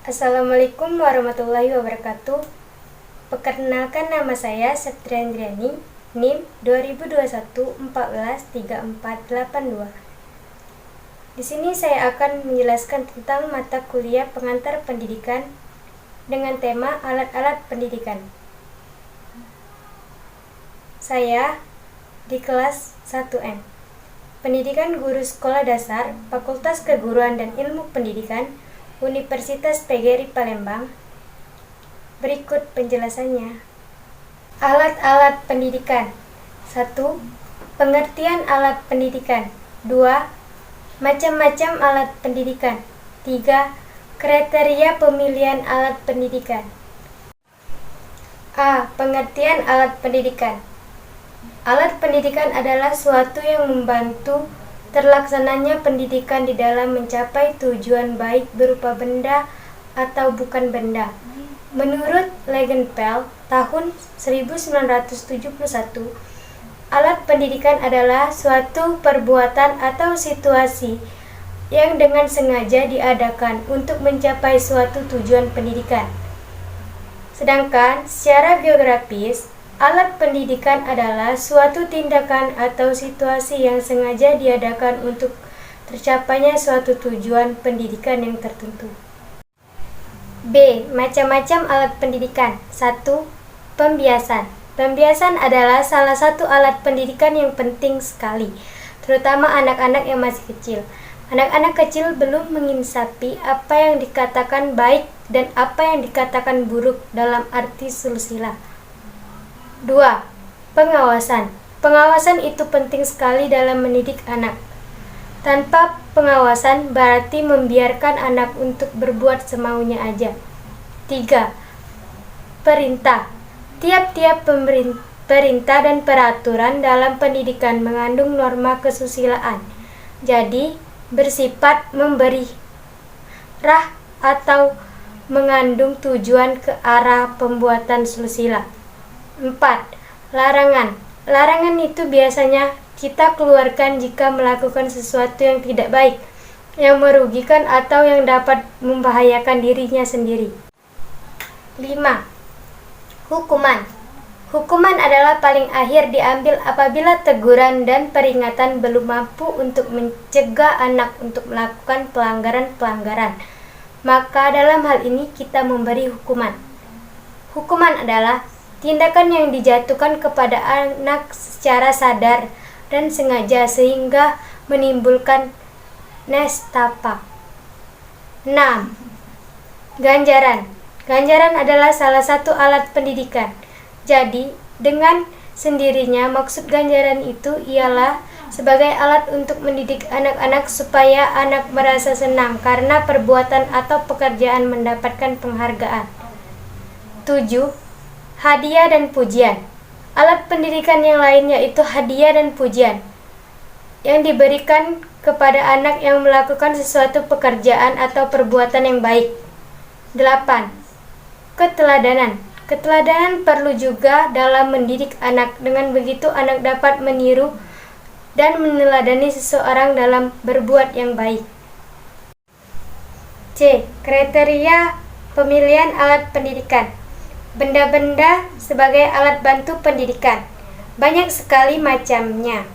Assalamualaikum warahmatullahi wabarakatuh. Perkenalkan, nama saya Septriandriani, NIM 2021-14-3482. Di sini saya akan menjelaskan tentang mata kuliah pengantar pendidikan dengan tema alat-alat pendidikan. Saya di kelas 1M. Pendidikan Guru Sekolah Dasar, Fakultas Keguruan dan Ilmu Pendidikan, Universitas PGRI Palembang. Berikut penjelasannya. Alat-alat pendidikan. 1. Pengertian alat pendidikan. 2. Macam-macam alat pendidikan. 3. Kriteria pemilihan alat pendidikan. A. Pengertian alat pendidikan. Alat pendidikan adalah suatu yang membantu terlaksananya pendidikan di dalam mencapai tujuan baik berupa benda atau bukan benda. Menurut Langenfeld tahun 1971, alat pendidikan adalah suatu perbuatan atau situasi yang dengan sengaja diadakan untuk mencapai suatu tujuan pendidikan. Sedangkan secara geografis, alat pendidikan adalah suatu tindakan atau situasi yang sengaja diadakan untuk tercapainya suatu tujuan pendidikan yang tertentu. B. Macam-macam alat pendidikan. 1. Pembiasan. Pembiasan adalah salah satu alat pendidikan yang penting sekali, terutama anak-anak yang masih kecil. Anak-anak kecil belum menginsapi apa yang dikatakan baik dan apa yang dikatakan buruk dalam arti susila. 2. Pengawasan. Pengawasan itu penting sekali dalam mendidik anak. Tanpa pengawasan berarti membiarkan anak untuk berbuat semaunya aja. 3. Perintah. Tiap-tiap perintah dan peraturan dalam pendidikan mengandung norma kesusilaan. Jadi, bersifat memberi arah atau mengandung tujuan ke arah pembuatan susila. 4. Larangan. Larangan itu biasanya kita keluarkan jika melakukan sesuatu yang tidak baik, yang merugikan atau yang dapat membahayakan dirinya sendiri. 5. Hukuman. Hukuman adalah paling akhir diambil apabila teguran dan peringatan belum mampu untuk mencegah anak untuk melakukan pelanggaran-pelanggaran. Maka dalam hal ini kita memberi hukuman. Hukuman adalah tindakan yang dijatuhkan kepada anak secara sadar dan sengaja sehingga menimbulkan nestapa. 6. Ganjaran. Ganjaran adalah salah satu alat pendidikan. Jadi, dengan sendirinya maksud ganjaran itu ialah sebagai alat untuk mendidik anak-anak supaya anak merasa senang karena perbuatan atau pekerjaan mendapatkan penghargaan. 7. Hadiah dan pujian. Alat pendidikan yang lain yaitu hadiah dan pujian yang diberikan kepada anak yang melakukan sesuatu pekerjaan atau perbuatan yang baik. 8. Keteladanan. Keteladanan perlu juga dalam mendidik anak. Dengan begitu anak dapat meniru dan meneladani seseorang dalam berbuat yang baik. C. Kriteria pemilihan alat pendidikan. Benda-benda sebagai alat bantu pendidikan. Banyak sekali macamnya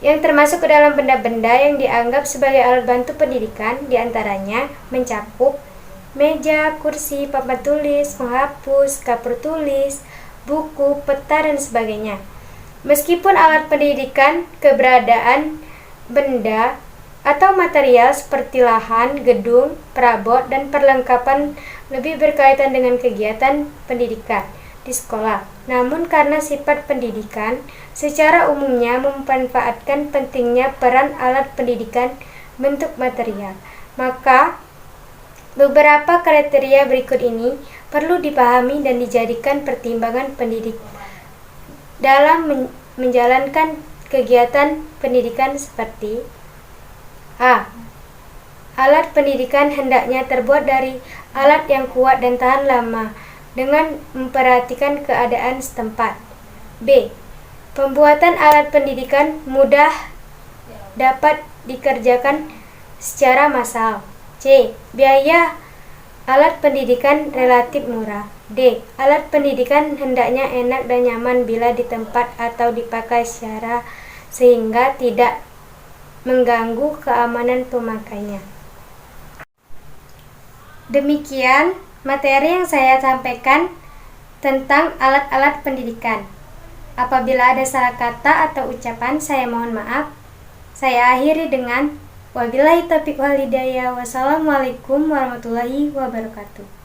yang termasuk ke dalam benda-benda yang dianggap sebagai alat bantu pendidikan, diantaranya mencakup meja, kursi, papan tulis, penghapus, kapur tulis, buku, peta, dan sebagainya. Meskipun alat pendidikan, keberadaan benda atau material seperti lahan, gedung, perabot, dan perlengkapan lebih berkaitan dengan kegiatan pendidikan di sekolah. Namun karena sifat pendidikan secara umumnya memanfaatkan pentingnya peran alat pendidikan bentuk material, maka beberapa kriteria berikut ini perlu dipahami dan dijadikan pertimbangan pendidik dalam menjalankan kegiatan pendidikan seperti A. Alat pendidikan hendaknya terbuat dari alat yang kuat dan tahan lama dengan memperhatikan keadaan setempat. B. Pembuatan alat pendidikan mudah dapat dikerjakan secara massal. C. Biaya Alat pendidikan relatif murah. D. Alat pendidikan hendaknya enak dan nyaman bila di tempat atau dipakai secara sehingga tidak mengganggu keamanan pemakainya. Demikian materi yang saya sampaikan tentang alat-alat pendidikan. Apabila ada salah kata atau ucapan, saya mohon maaf. Saya akhiri dengan wabillahi taufiq wal hidayah. Wassalamualaikum warahmatullahi wabarakatuh.